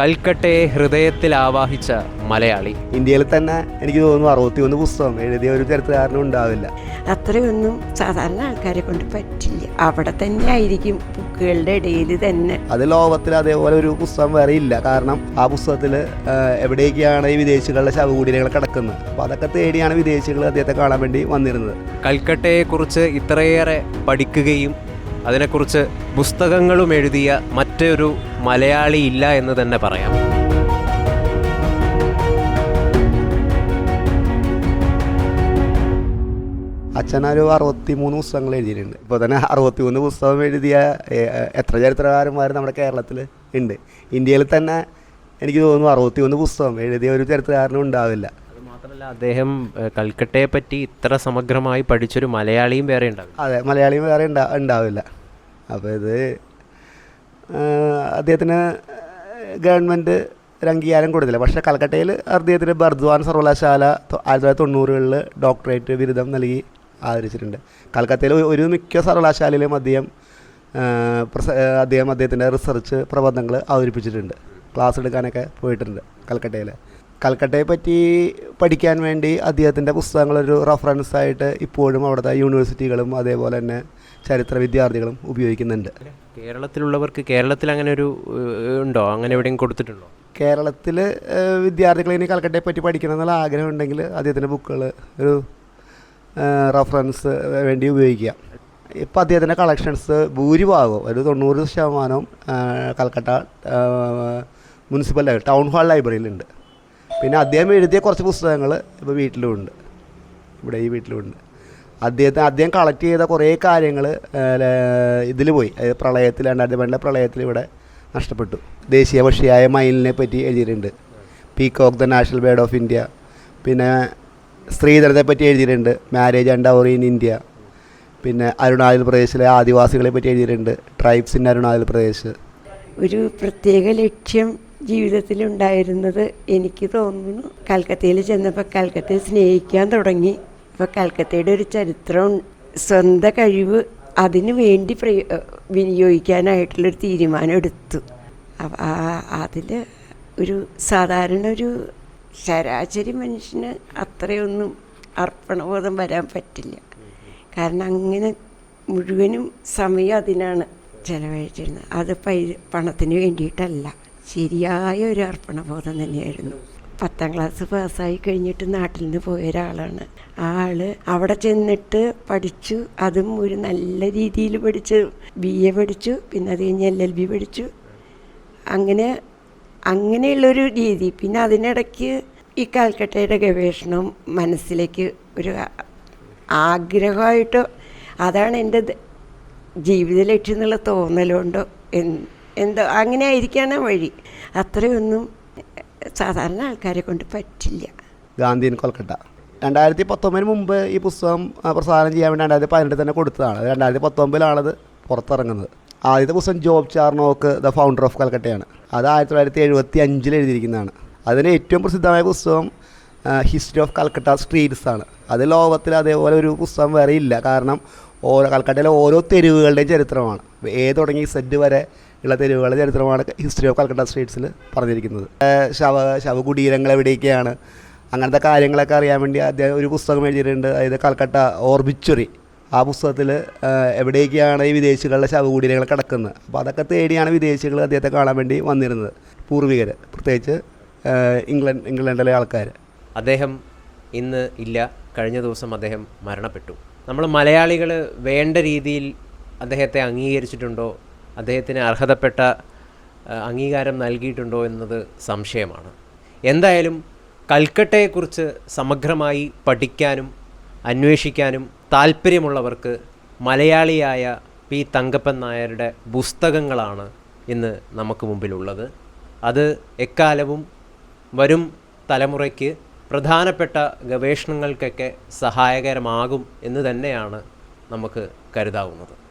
കൽക്കട്ടയെ ഹൃദയത്തിൽ ആവാഹിച്ച മലയാളി. ഇന്ത്യയിൽ തന്നെ എനിക്ക് തോന്നുന്നു 61 പുസ്തകം എഴുതിയ ഒരു ചരിത്രകാരനും ഉണ്ടാവില്ല. അത്രയൊന്നും സാധാരണ ആൾക്കാരെ കൊണ്ട് പറ്റില്ല. അവിടെ തന്നെ ആയിരിക്കും ബുക്കുകളുടെ ഇടയിൽ തന്നെ. അത് ലോകത്തിൽ അതേപോലെ ഒരു പുസ്തകം വേറെ ഇല്ല. കാരണം ആ പുസ്തകത്തിൽ എവിടേക്കാണ് ഈ വിദേശികളുടെ ശവകുടീരങ്ങൾ കിടക്കുന്നത്. അപ്പോൾ അതൊക്കെ തേടിയാണ് വിദേശികൾ അദ്ദേഹത്തെ കാണാൻ വേണ്ടി വന്നിരുന്നത്. കൽക്കട്ടയെക്കുറിച്ച് ഇത്രയേറെ പഠിക്കുകയും അതിനെക്കുറിച്ച് പുസ്തകങ്ങളും എഴുതിയ മറ്റൊരു മലയാളി ഇല്ല എന്ന് തന്നെ പറയാം. അച്ഛനൊരു 63 പുസ്തകങ്ങൾ എഴുതിയിട്ടുണ്ട്. ഇപ്പോൾ തന്നെ 63 പുസ്തകം എഴുതിയ എത്ര ചരിത്രകാരന്മാർ നമ്മുടെ കേരളത്തിൽ ഉണ്ട്. ഇന്ത്യയിൽ തന്നെ എനിക്ക് തോന്നുന്നു 61 പുസ്തകം എഴുതിയ ഒരു ചരിത്രകാരനും ഉണ്ടാവില്ല. അത് മാത്രമല്ല, അദ്ദേഹം കൽക്കട്ടയെ പറ്റി ഇത്ര സമഗ്രമായി പഠിച്ചൊരു മലയാളിയും വേറെ ഉണ്ടാവില്ല. അതെ, മലയാളിയും വേറെ ഉണ്ടാവില്ല. അപ്പോൾ ഇത് അദ്ദേഹത്തിന് ഗവൺമെൻറ് ഒരു അംഗീകാരം കൊടുത്തില്ല. പക്ഷേ കൽക്കട്ടയിൽ അദ്ദേഹത്തിന് ബർദ്വാൻ സർവകലാശാല 1990-കളിൽ ഡോക്ടറേറ്റ് ബിരുദം നൽകി ആദരിച്ചിട്ടുണ്ട്. കൽക്കത്തയിൽ ഒരു മിക്ക സർവകലാശാലയിലും അദ്ദേഹത്തിൻ്റെ റിസർച്ച് പ്രബന്ധങ്ങൾ അവതരിപ്പിച്ചിട്ടുണ്ട്. ക്ലാസ് എടുക്കാനൊക്കെ പോയിട്ടുണ്ട് കൽക്കട്ടയിൽ. കൽക്കട്ടയെ പറ്റി പഠിക്കാൻ വേണ്ടി അദ്ദേഹത്തിൻ്റെ പുസ്തകങ്ങളൊരു റഫറൻസായിട്ട് ഇപ്പോഴും അവിടുത്തെ യൂണിവേഴ്സിറ്റികളും അതേപോലെ തന്നെ ചരിത്ര വിദ്യാർത്ഥികളും ഉപയോഗിക്കുന്നുണ്ട്. കേരളത്തിലുള്ളവർക്ക് കേരളത്തിൽ അങ്ങനെ ഒരു ഉണ്ടോ? അങ്ങനെ എവിടെയും കൊടുത്തിട്ടുണ്ടോ? കേരളത്തിൽ വിദ്യാർത്ഥികൾ ഇനി കൽക്കട്ടയെ പറ്റി പഠിക്കണം എന്നുള്ള ആഗ്രഹമുണ്ടെങ്കിൽ അദ്ദേഹത്തിൻ്റെ ബുക്കുകൾ ഒരു റഫറൻസ് വേണ്ടി ഉപയോഗിക്കുക. ഇപ്പോൾ അദ്ദേഹത്തിൻ്റെ കളക്ഷൻസ് ഭൂരിഭാഗവും ഒരു 90% കൽക്കട്ട മുനിസിപ്പൽ ടൗൺ ഹാൾ ലൈബ്രറിയിലുണ്ട്. പിന്നെ അദ്ദേഹം എഴുതിയ കുറച്ച് പുസ്തകങ്ങൾ ഇപ്പോൾ വീട്ടിലുമുണ്ട്, ഇവിടെ ഈ വീട്ടിലുമുണ്ട്. അദ്ദേഹം കളക്ട് ചെയ്ത കുറേ കാര്യങ്ങൾ ഇതിൽ പോയി. പ്രളയത്തിൽ 2012 പ്രളയത്തിൽ ഇവിടെ നഷ്ടപ്പെട്ടു. ദേശീയ പക്ഷിയായ മയിലിനെ പറ്റി എഴുതിയിട്ടുണ്ട്. Peacock the national bird of India. പിന്നെ സ്ത്രീധനത്തെ പറ്റി എഴുതിയിട്ടുണ്ട്, marriage and dowry in India. പിന്നെ അരുണാചൽ പ്രദേശിലെ ആദിവാസികളെ പറ്റി എഴുതിയിട്ടുണ്ട്, ട്രൈബ്സ് ഇൻ അരുണാചൽ പ്രദേശ്. ഒരു പ്രത്യേക ലക്ഷ്യം ജീവിതത്തിലുണ്ടായിരുന്നത് എനിക്ക് തോന്നുന്നു കൽക്കത്തയിൽ ചെന്നപ്പോൾ കൽക്കത്തയെ സ്നേഹിക്കാൻ തുടങ്ങി. ഇപ്പോൾ കൽക്കത്തയുടെ ഒരു ചരിത്രം, സ്വന്തം കഴിവ് അതിനു വേണ്ടി വിനിയോഗിക്കാനായിട്ടുള്ളൊരു തീരുമാനം എടുത്തു. അതിൽ ഒരു സാധാരണ ഒരു ശരാശരി മനുഷ്യന് അത്രയൊന്നും അർപ്പണബോധം വരാൻ പറ്റില്ല. കാരണം അങ്ങനെ മുഴുവനും സമയം അതിനാണ് ചിലവഴിച്ചിരുന്നത്. അത് പണത്തിന് വേണ്ടിയിട്ടല്ല, ശരിയായ ഒരു അർപ്പണബോധം തന്നെയായിരുന്നു. 10ാം ക്ലാസ് പാസ്സായി കഴിഞ്ഞിട്ട് നാട്ടിൽ നിന്ന് പോയ ഒരാളാണ്. ആൾ അവിടെ ചെന്നിട്ട് പഠിച്ചു. അതും ഒരു നല്ല രീതിയിൽ പഠിച്ചു. BA പഠിച്ചു, പിന്നെ അത് കഴിഞ്ഞ് LLB പഠിച്ചു. അങ്ങനെയുള്ളൊരു രീതി. പിന്നെ അതിനിടയ്ക്ക് ഈ കൽക്കട്ടയുടെ ഗവേഷണം മനസ്സിലേക്ക് ഒരു ആഗ്രഹമായിട്ടോ, അതാണ് എൻ്റെ ജീവിത ലക്ഷ്യം എന്നുള്ള തോന്നലുകൊണ്ടോ എന്തോ അങ്ങനെ ആയിരിക്കാണ് വഴി. അത്രയൊന്നും സാധാരണ ആൾക്കാരെ കൊണ്ട് പറ്റില്ല. ഗാന്ധി ഇൻ കൊൽക്കട്ട 2019 മുമ്പ് ഈ പുസ്തകം പ്രസാദനം ചെയ്യാൻ വേണ്ടി 2018 തന്നെ കൊടുത്തതാണ്. 2019 പുറത്തിറങ്ങുന്നത്. ആദ്യത്തെ പുസ്തകം ജോബ് ചാർണോക്ക് ദ ഫൗണ്ടർ ഓഫ് കൽക്കട്ടയാണ്. അത് 1975 എഴുതിയിരിക്കുന്നതാണ്. അതിന് ഏറ്റവും പ്രസിദ്ധമായ പുസ്തകം ഹിസ്റ്ററി ഓഫ് കൽക്കട്ട സ്ട്രീറ്റ്സ് ആണ്. അത് ലോകത്തിൽ അതേപോലെ ഒരു പുസ്തകം വേറെ ഇല്ല. കാരണം കൽക്കട്ടയിലെ ഓരോ തെരുവുകളുടെയും ചരിത്രമാണ്. തുടങ്ങി Z വരെ ഉള്ള തെരുവുകളുടെ ചരിത്രമാണ് ഹിസ്റ്ററി ഓഫ് കൽക്കട്ട സ്ട്രീറ്റ്സിൽ പറഞ്ഞിരിക്കുന്നത്. ശവകുടീരങ്ങൾ എവിടേക്കാണ്, അങ്ങനത്തെ കാര്യങ്ങളൊക്കെ അറിയാൻ വേണ്ടി അദ്ദേഹം ഒരു പുസ്തകം എഴുതിയിട്ടുണ്ട്. അതായത് കൽക്കട്ട ഓർബിച്വറി. ആ പുസ്തകത്തിൽ എവിടേക്കാണ് ഈ വിദേശികളുടെ ശവകുടീരങ്ങൾ കിടക്കുന്നത്. അപ്പോൾ അതൊക്കെ തേടിയാണ് വിദേശികൾ അദ്ദേഹത്തെ കാണാൻ വേണ്ടി വന്നിരുന്നത്. പൂർവികർ, പ്രത്യേകിച്ച് ഇംഗ്ലണ്ടിലെ ആൾക്കാർ. അദ്ദേഹം ഇന്ന് ഇല്ല. കഴിഞ്ഞ ദിവസം അദ്ദേഹം മരണപ്പെട്ടു. നമ്മൾ മലയാളികൾ വേണ്ട രീതിയിൽ അദ്ദേഹത്തെ അംഗീകരിച്ചിട്ടുണ്ടോ, അദ്ദേഹത്തിന് അർഹതപ്പെട്ട അംഗീകാരം നൽകിയിട്ടുണ്ടോ എന്നത് സംശയമാണ്. എന്തായാലും കൽക്കട്ടയെക്കുറിച്ച് സമഗ്രമായി പഠിക്കാനും അന്വേഷിക്കാനും താല്പര്യമുള്ളവർക്ക് മലയാളിയായ P. തങ്കപ്പൻ നായരുടെ പുസ്തകങ്ങളാണ് ഇന്ന് നമുക്ക് മുമ്പിലുള്ളത്. അത് എക്കാലവും വരും തലമുറയ്ക്ക് പ്രധാനപ്പെട്ട ഗവേഷണങ്ങൾക്കൊക്കെ സഹായകരമാകും എന്ന് തന്നെയാണ് നമുക്ക് കരുതാവുന്നത്.